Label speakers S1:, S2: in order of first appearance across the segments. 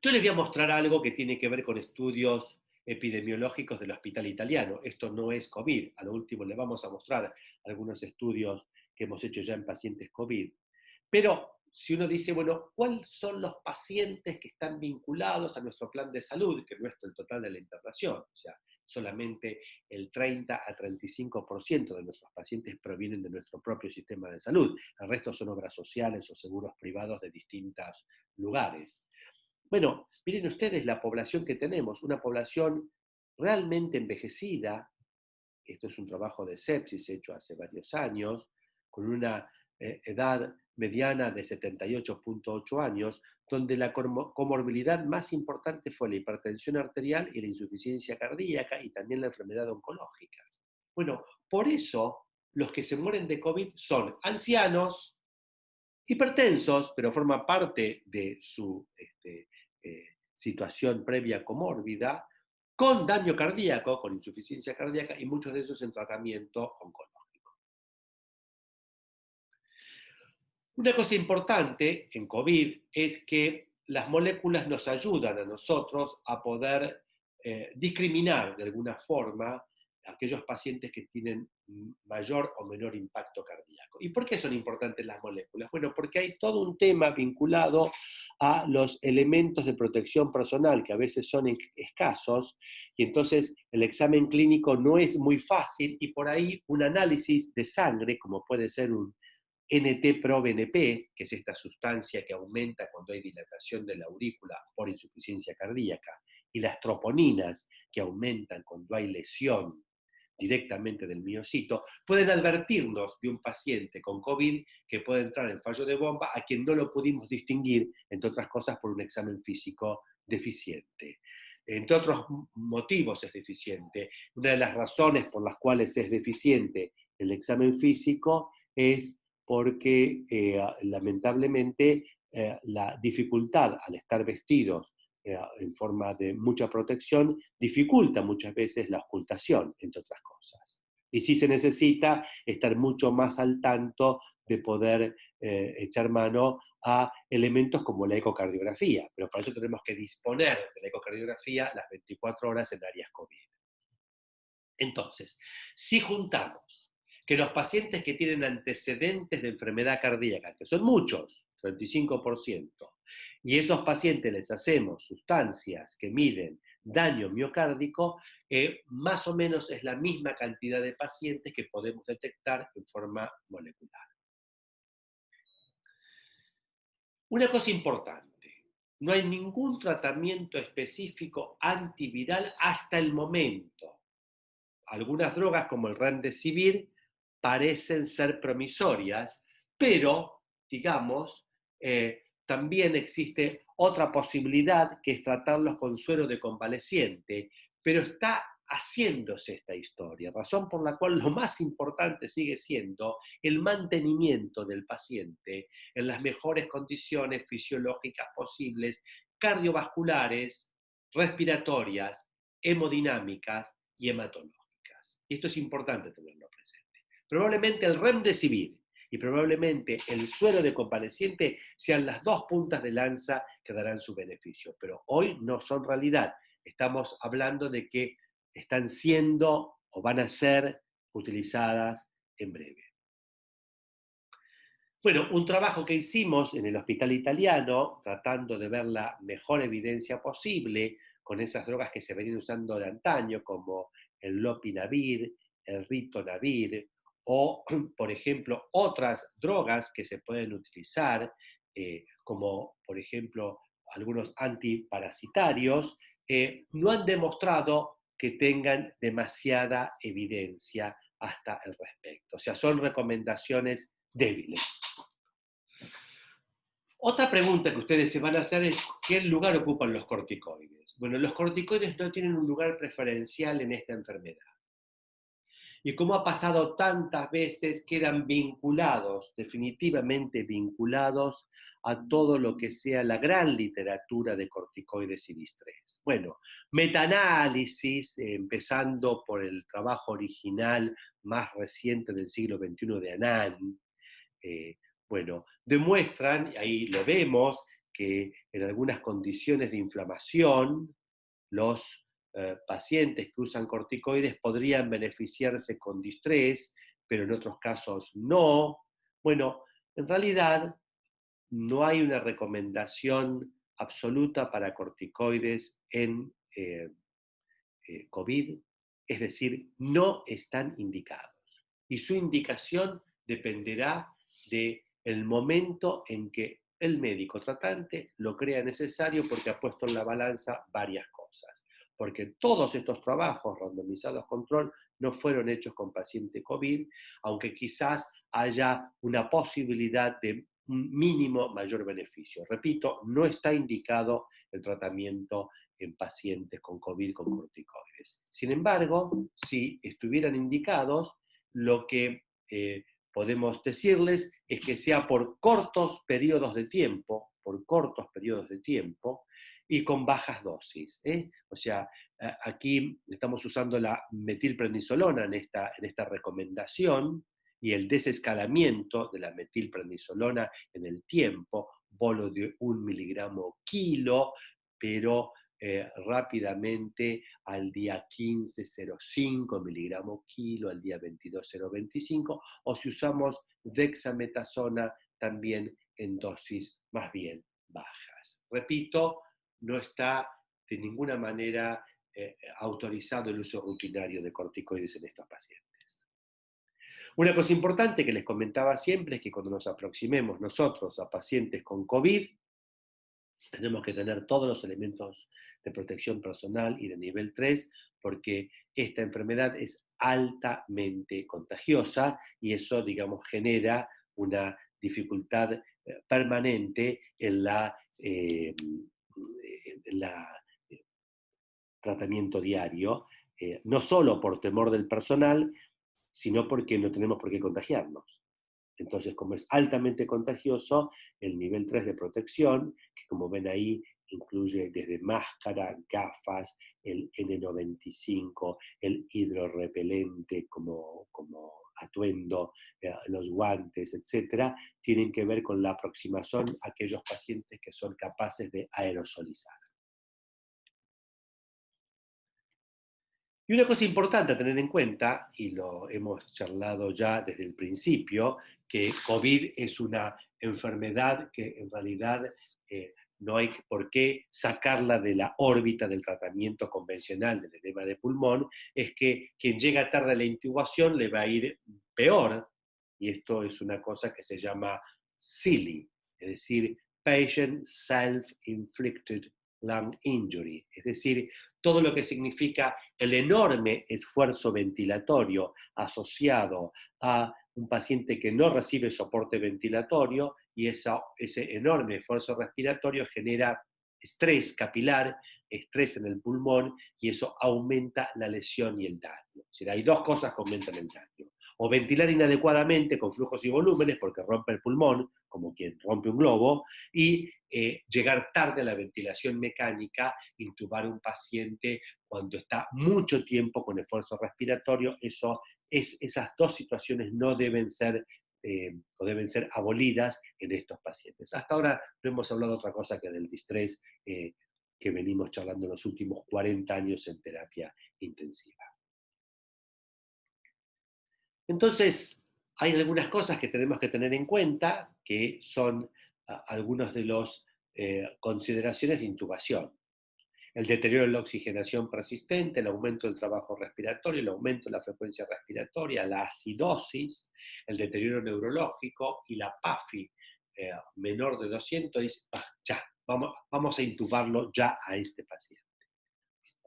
S1: Yo les voy a mostrar algo que tiene que ver con estudios epidemiológicos del Hospital Italiano. Esto no es COVID. A lo último les vamos a mostrar algunos estudios que hemos hecho ya en pacientes COVID. Pero si uno dice, bueno, ¿cuáles son los pacientes que están vinculados a nuestro plan de salud, que no es el total de la internación? O sea, solamente el 30 a 35% de nuestros pacientes provienen de nuestro propio sistema de salud. El resto son obras sociales o seguros privados de distintos lugares. Bueno, miren ustedes la población que tenemos, una población realmente envejecida. Esto es un trabajo de sepsis hecho hace varios años, con una edad mediana de 78,8 años, donde la comorbilidad más importante fue la hipertensión arterial y la insuficiencia cardíaca y también la enfermedad oncológica. Bueno, por eso los que se mueren de COVID son ancianos, hipertensos, pero forma parte de su situación previa comórbida, con daño cardíaco, con insuficiencia cardíaca, y muchos de esos en tratamiento oncológico. Una cosa importante en COVID es que las moléculas nos ayudan a nosotros a poder discriminar de alguna forma a aquellos pacientes que tienen mayor o menor impacto cardíaco. ¿Y por qué son importantes las moléculas? Bueno, porque hay todo un tema vinculado a los elementos de protección personal que a veces son escasos, y entonces el examen clínico no es muy fácil, y por ahí un análisis de sangre, como puede ser un NT-proBNP, que es esta sustancia que aumenta cuando hay dilatación de la aurícula por insuficiencia cardíaca, y las troponinas, que aumentan cuando hay lesión directamente del miocito, pueden advertirnos de un paciente con COVID que puede entrar en fallo de bomba a quien no lo pudimos distinguir, entre otras cosas, por un examen físico deficiente. Entre otros motivos es deficiente. Una de las razones por las cuales es deficiente el examen físico es porque lamentablemente la dificultad al estar vestidos en forma de mucha protección dificulta muchas veces la ocultación, entre otras cosas. Y sí se necesita estar mucho más al tanto de poder echar mano a elementos como la ecocardiografía, pero para eso tenemos que disponer de la ecocardiografía las 24 horas en áreas COVID. Entonces, si juntamos que los pacientes que tienen antecedentes de enfermedad cardíaca, que son muchos, 35%, y esos pacientes les hacemos sustancias que miden daño miocárdico, más o menos es la misma cantidad de pacientes que podemos detectar en forma molecular. Una cosa importante, no hay ningún tratamiento específico antiviral hasta el momento. Algunas drogas como el Remdesivir parecen ser promisorias, pero, digamos, también existe otra posibilidad que es tratarlos con suero de convaleciente, pero está haciéndose esta historia, razón por la cual lo más importante sigue siendo el mantenimiento del paciente en las mejores condiciones fisiológicas posibles, cardiovasculares, respiratorias, hemodinámicas y hematológicas. Y esto es importante tenerlo presente. Probablemente el Remdesivir y probablemente el suero de convaleciente sean las dos puntas de lanza que darán su beneficio, pero hoy no son realidad. Estamos hablando de que están siendo o van a ser utilizadas en breve. Bueno, un trabajo que hicimos en el Hospital Italiano, tratando de ver la mejor evidencia posible con esas drogas que se venían usando de antaño, como el lopinavir, el ritonavir, o, por ejemplo, otras drogas que se pueden utilizar, como, por ejemplo, algunos antiparasitarios, no han demostrado que tengan demasiada evidencia hasta el respecto. O sea, son recomendaciones débiles. Otra pregunta que ustedes se van a hacer es, ¿qué lugar ocupan los corticoides? Bueno, los corticoides no tienen un lugar preferencial en esta enfermedad. Y como ha pasado tantas veces, quedan vinculados, definitivamente vinculados a todo lo que sea la gran literatura de corticoides y distrés. Bueno, metaanálisis, empezando por el trabajo original más reciente del siglo XXI de Anand, bueno, demuestran, y ahí lo vemos, que en algunas condiciones de inflamación los pacientes que usan corticoides podrían beneficiarse con distrés, pero en otros casos no. Bueno, en realidad no hay una recomendación absoluta para corticoides en COVID, es decir, no están indicados. Y su indicación dependerá del momento en que el médico tratante lo crea necesario porque ha puesto en la balanza varias cosas. Porque todos estos trabajos randomizados control no fueron hechos con paciente COVID, aunque quizás haya una posibilidad de un mínimo mayor beneficio. Repito, no está indicado el tratamiento en pacientes con COVID con corticoides. Sin embargo, si estuvieran indicados, lo que podemos decirles es que sea por cortos periodos de tiempo, y con bajas dosis. O sea, aquí estamos usando la metilprednisolona en esta recomendación y el desescalamiento de la metilprednisolona en el tiempo, bolo de 1 miligramo kilo, pero rápidamente al día 15, 0,5 miligramos kilo, al día 22, 0,25, o si usamos dexametasona también en dosis más bien bajas. Repito, no está de ninguna manera autorizado el uso rutinario de corticoides en estos pacientes. Una cosa importante que les comentaba siempre es que cuando nos aproximemos nosotros a pacientes con COVID, tenemos que tener todos los elementos de protección personal y de nivel 3, porque esta enfermedad es altamente contagiosa y eso, digamos, genera una dificultad permanente en la tratamiento diario, no solo por temor del personal, sino porque no tenemos por qué contagiarnos. Entonces, como es altamente contagioso, el nivel 3 de protección, que como ven ahí incluye desde máscara, gafas, el N95, el hidrorrepelente como atuendo, los guantes, etcétera, tienen que ver con la aproximación a aquellos pacientes que son capaces de aerosolizar. Y una cosa importante a tener en cuenta, y lo hemos charlado ya desde el principio, que COVID es una enfermedad que en realidad no hay por qué sacarla de la órbita del tratamiento convencional del edema de pulmón, es que quien llega tarde a la intubación le va a ir peor, y esto es una cosa que se llama SILI, es decir, Patient Self-Inflicted Lung Injury, es decir, todo lo que significa el enorme esfuerzo ventilatorio asociado a un paciente que no recibe soporte ventilatorio y ese enorme esfuerzo respiratorio genera estrés capilar, estrés en el pulmón y eso aumenta la lesión y el daño. Es decir, hay dos cosas que aumentan el daño. O ventilar inadecuadamente con flujos y volúmenes porque rompe el pulmón, como quien rompe un globo, y llegar tarde a la ventilación mecánica, intubar un paciente cuando está mucho tiempo con esfuerzo respiratorio, esas dos situaciones no deben ser o deben ser abolidas en estos pacientes. Hasta ahora no hemos hablado de otra cosa que del distrés que venimos charlando en los últimos 40 años en terapia intensiva. Entonces, hay algunas cosas que tenemos que tener en cuenta, que son algunas de las consideraciones de intubación. El deterioro de la oxigenación persistente, el aumento del trabajo respiratorio, el aumento de la frecuencia respiratoria, la acidosis, el deterioro neurológico y la PAFI menor de 200, dice, ya, vamos a intubarlo ya a este paciente.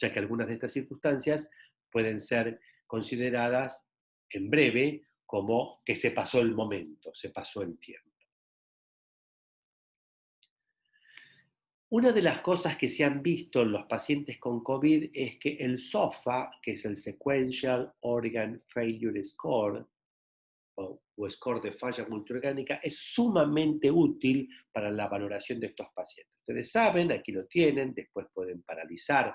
S1: Ya que algunas de estas circunstancias pueden ser consideradas en breve como que se pasó el momento, se pasó el tiempo. Una de las cosas que se han visto en los pacientes con COVID es que el SOFA, que es el Sequential Organ Failure Score, o score de falla multiorgánica, es sumamente útil para la valoración de estos pacientes. Ustedes saben, aquí lo tienen, después pueden paralizar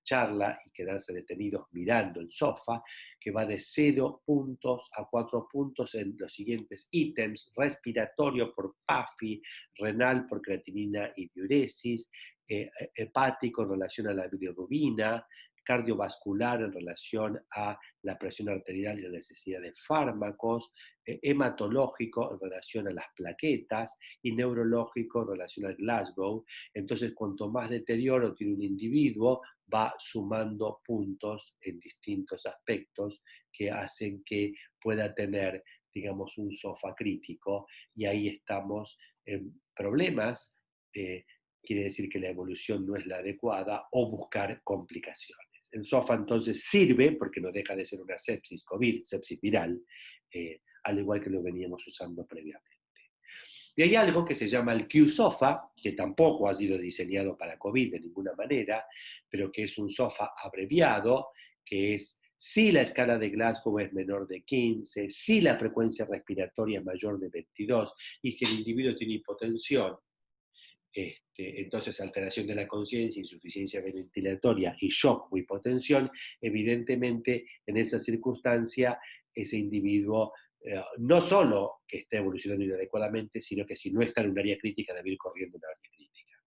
S1: charla y quedarse detenidos mirando el sofá, que va de 0 puntos a 4 puntos en los siguientes ítems: respiratorio por PAFI, renal por creatinina y diuresis, hepático en relación a la bilirrubina, cardiovascular en relación a la presión arterial y la necesidad de fármacos, hematológico en relación a las plaquetas y neurológico en relación al Glasgow. Entonces, cuanto más deterioro tiene un individuo, va sumando puntos en distintos aspectos que hacen que pueda tener, digamos, un sofá crítico, y ahí estamos en problemas. Quiere decir que la evolución no es la adecuada, o buscar complicaciones. El SOFA entonces sirve porque no deja de ser una sepsis COVID, sepsis viral, al igual que lo veníamos usando previamente. Y hay algo que se llama el Q-SOFA, que tampoco ha sido diseñado para COVID de ninguna manera, pero que es un SOFA abreviado, que es si la escala de Glasgow es menor de 15, si la frecuencia respiratoria es mayor de 22, y si el individuo tiene hipotensión, entonces alteración de la conciencia, insuficiencia ventilatoria y shock o hipotensión, evidentemente en esa circunstancia ese individuo no solo que esté evolucionando inadecuadamente, sino que si no está en un área crítica debe ir corriendo una área crítica.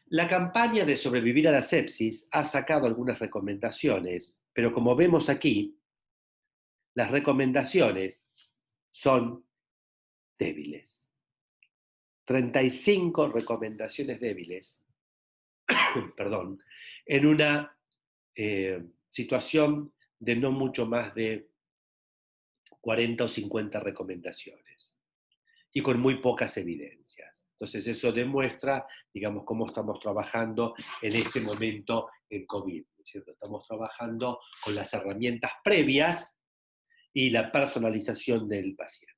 S1: La campaña de sobrevivir a la sepsis ha sacado algunas recomendaciones, pero como vemos aquí, las recomendaciones son débiles. 35 recomendaciones débiles, perdón, en una situación de no mucho más de 40 o 50 recomendaciones y con muy pocas evidencias. Entonces eso demuestra, digamos, cómo estamos trabajando en este momento en COVID, ¿cierto? Estamos trabajando con las herramientas previas y la personalización del paciente.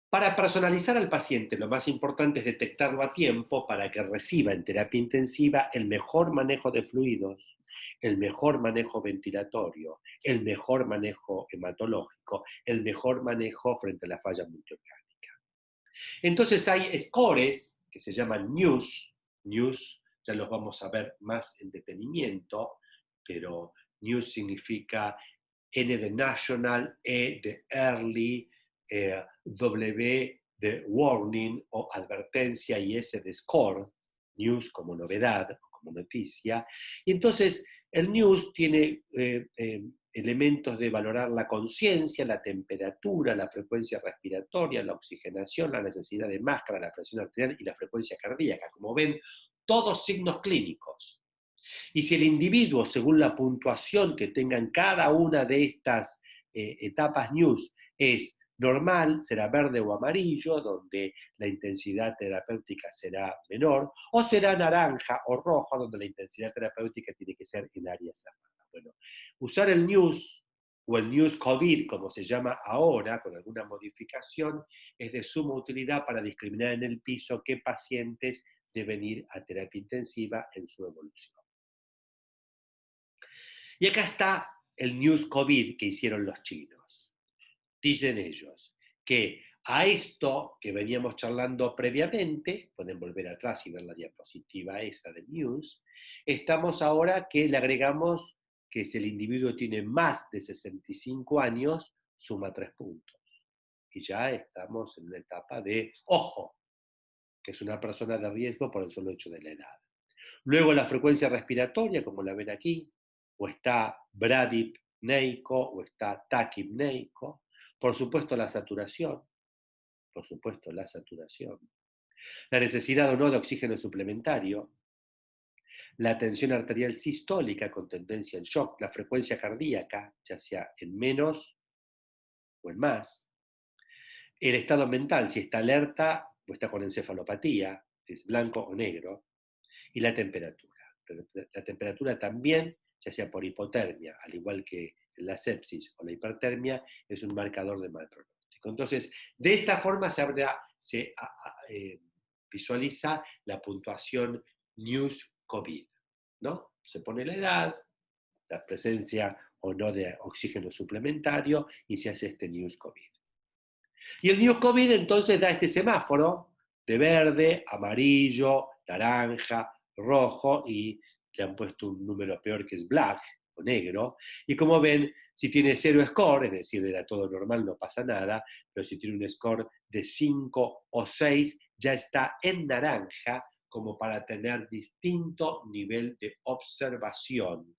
S1: Para personalizar al paciente, lo más importante es detectarlo a tiempo para que reciba en terapia intensiva el mejor manejo de fluidos, el mejor manejo ventilatorio, el mejor manejo hematológico, el mejor manejo frente a la falla multiorgánica. Entonces hay scores que se llaman NEWS, ya los vamos a ver más en detenimiento, pero NEWS significa N de National, E de Early, W de Warning o advertencia y S de Score, News como novedad, como noticia. Y entonces el News tiene elementos de valorar la conciencia, la temperatura, la frecuencia respiratoria, la oxigenación, la necesidad de máscara, la presión arterial y la frecuencia cardíaca. Como ven, todos signos clínicos. Y si el individuo, según la puntuación que tenga en cada una de estas etapas NEWS, es normal, será verde o amarillo, donde la intensidad terapéutica será menor, o será naranja o rojo, donde la intensidad terapéutica tiene que ser en área cerrada. Bueno, usar el NEWS o el NEWS COVID, como se llama ahora, con alguna modificación, es de suma utilidad para discriminar en el piso qué pacientes deben ir a terapia intensiva en su evolución. Y acá está el News COVID que hicieron los chinos. Dicen ellos que a esto que veníamos charlando previamente, pueden volver atrás y ver la diapositiva esa de News, estamos ahora que le agregamos que si el individuo tiene más de 65 años, suma 3 puntos. Y ya estamos en una etapa de, ojo, que es una persona de riesgo por el solo hecho de la edad. Luego la frecuencia respiratoria, como la ven aquí, o está bradipneico o está taquipneico. Por supuesto la saturación, la necesidad o no de oxígeno suplementario, la tensión arterial sistólica con tendencia en shock, la frecuencia cardíaca, ya sea en menos o en más, el estado mental, si está alerta o está con encefalopatía, es blanco o negro, y la temperatura. La temperatura también, ya sea por hipotermia, al igual que la sepsis o la hipertermia, es un marcador de mal pronóstico. Entonces, de esta forma se visualiza la puntuación News COVID, ¿no? Se pone la edad, la presencia o no de oxígeno suplementario y se hace este News COVID. Y el News COVID entonces da este semáforo de verde, amarillo, naranja, rojo y le han puesto un número peor que es black o negro. Y como ven, si tiene 0 score, es decir, era todo normal, no pasa nada, pero si tiene un score de 5 o 6, ya está en naranja como para tener distinto nivel de observación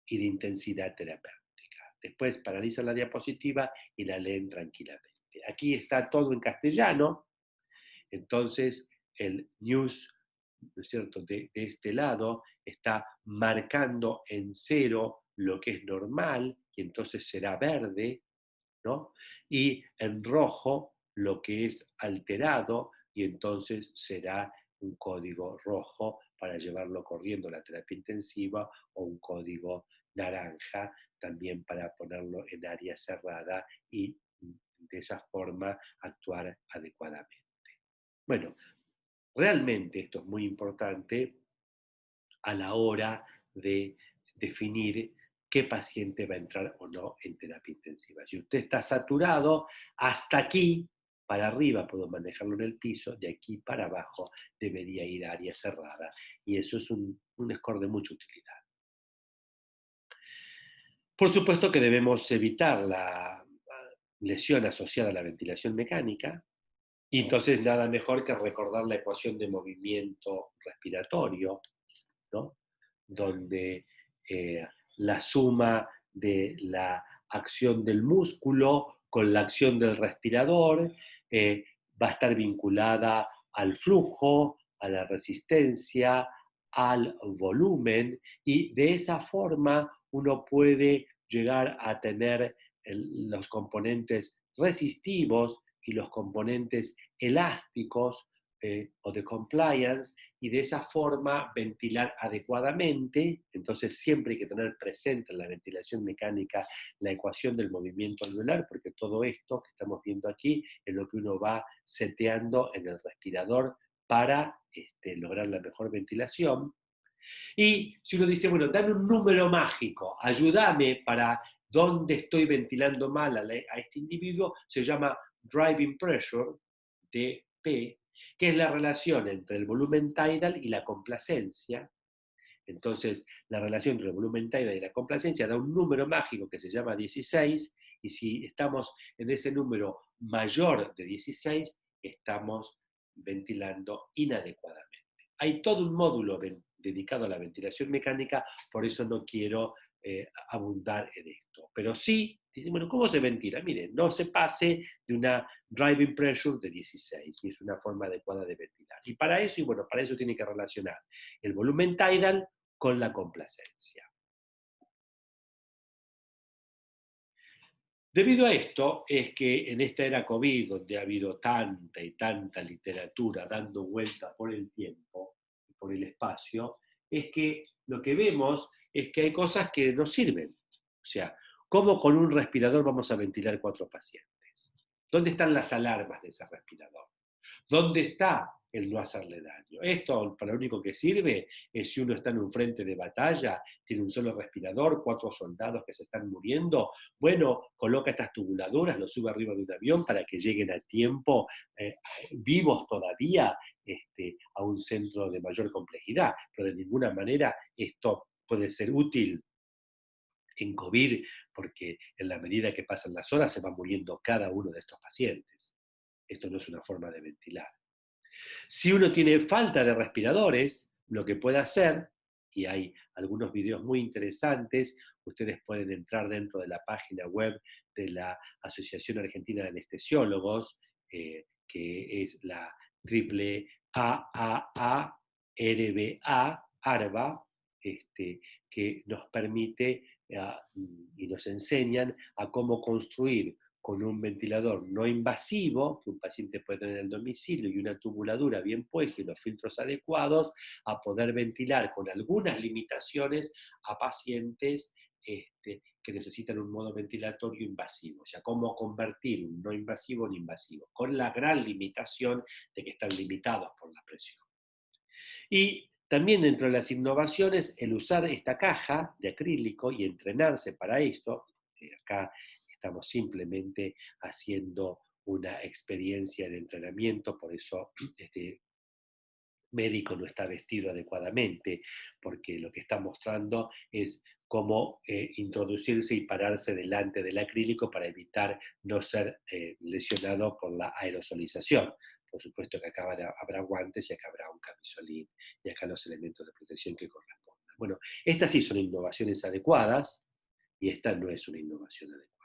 S1: y de intensidad terapéutica. Después paralizan la diapositiva y la leen tranquilamente. Aquí está todo en castellano, entonces el news, ¿no es cierto?, de este lado está marcando en 0 lo que es normal y entonces será verde, ¿no? Y en rojo lo que es alterado y entonces será un código rojo para llevarlo corriendo a la terapia intensiva o un código naranja también para ponerlo en área cerrada y de esa forma actuar adecuadamente. Bueno, realmente esto es muy importante a la hora de definir qué paciente va a entrar o no en terapia intensiva. Si usted está saturado, hasta aquí para arriba puedo manejarlo en el piso, de aquí para abajo debería ir a área cerrada. Y eso es un score de mucha utilidad. Por supuesto que debemos evitar la lesión asociada a la ventilación mecánica, y entonces nada mejor que recordar la ecuación de movimiento respiratorio, ¿no? Donde eh, la suma de la acción del músculo con la acción del respirador va a estar vinculada al flujo, a la resistencia, al volumen, y de esa forma uno puede llegar a tener los componentes resistivos y los componentes elásticos o de compliance, y de esa forma ventilar adecuadamente. Entonces siempre hay que tener presente en la ventilación mecánica la ecuación del movimiento alveolar, porque todo esto que estamos viendo aquí es lo que uno va seteando en el respirador para lograr la mejor ventilación. Y si uno dice, bueno, dame un número mágico, ayúdame para dónde estoy ventilando mal a este individuo, se llama driving pressure, DP, que es la relación entre el volumen tidal y la complacencia. Entonces, la relación entre el volumen tidal y la complacencia da un número mágico que se llama 16, y si estamos en ese número mayor de 16, estamos ventilando inadecuadamente. Hay todo un módulo dedicado a la ventilación mecánica, por eso no quiero abundar en esto. Pero sí, dicen, bueno, ¿cómo se ventila? Miren, no se pase de una driving pressure de 16, y es una forma adecuada de ventilar. Y para eso, para eso tiene que relacionar el volumen tidal con la complacencia. Debido a esto es que en esta era COVID, donde ha habido tanta y tanta literatura dando vueltas por el tiempo y por el espacio, es que lo que vemos es que hay cosas que no sirven. O sea, ¿cómo con un respirador vamos a ventilar 4 pacientes? ¿Dónde están las alarmas de ese respirador? ¿Dónde está el no hacerle daño? Esto para lo único que sirve es si uno está en un frente de batalla, tiene un solo respirador, 4 soldados que se están muriendo. Bueno, coloca estas tubuladoras, los sube arriba de un avión para que lleguen a tiempo, vivos todavía, a un centro de mayor complejidad. Pero de ninguna manera esto puede ser útil en COVID, porque en la medida que pasan las horas se va muriendo cada uno de estos pacientes. Esto no es una forma de ventilar. Si uno tiene falta de respiradores, lo que puede hacer, y hay algunos videos muy interesantes, ustedes pueden entrar dentro de la página web de la Asociación Argentina de Anestesiólogos, que es la AAARBA, ARBA, que nos permite y nos enseñan a cómo construir con un ventilador no invasivo, que un paciente puede tener en el domicilio, y una tubuladura bien puesta y los filtros adecuados, a poder ventilar con algunas limitaciones a pacientes que necesitan un modo ventilatorio invasivo. O sea, cómo convertir un no invasivo en invasivo, con la gran limitación de que están limitados por la presión. Y también dentro de las innovaciones, el usar esta caja de acrílico y entrenarse para esto. Acá estamos simplemente haciendo una experiencia de entrenamiento, por eso médico no está vestido adecuadamente, porque lo que está mostrando es cómo introducirse y pararse delante del acrílico para evitar no ser lesionado por la aerosolización. Por supuesto que acá habrá guantes y acá habrá un camisolín y acá los elementos de protección que correspondan. Bueno, estas sí son innovaciones adecuadas y esta no es una innovación adecuada.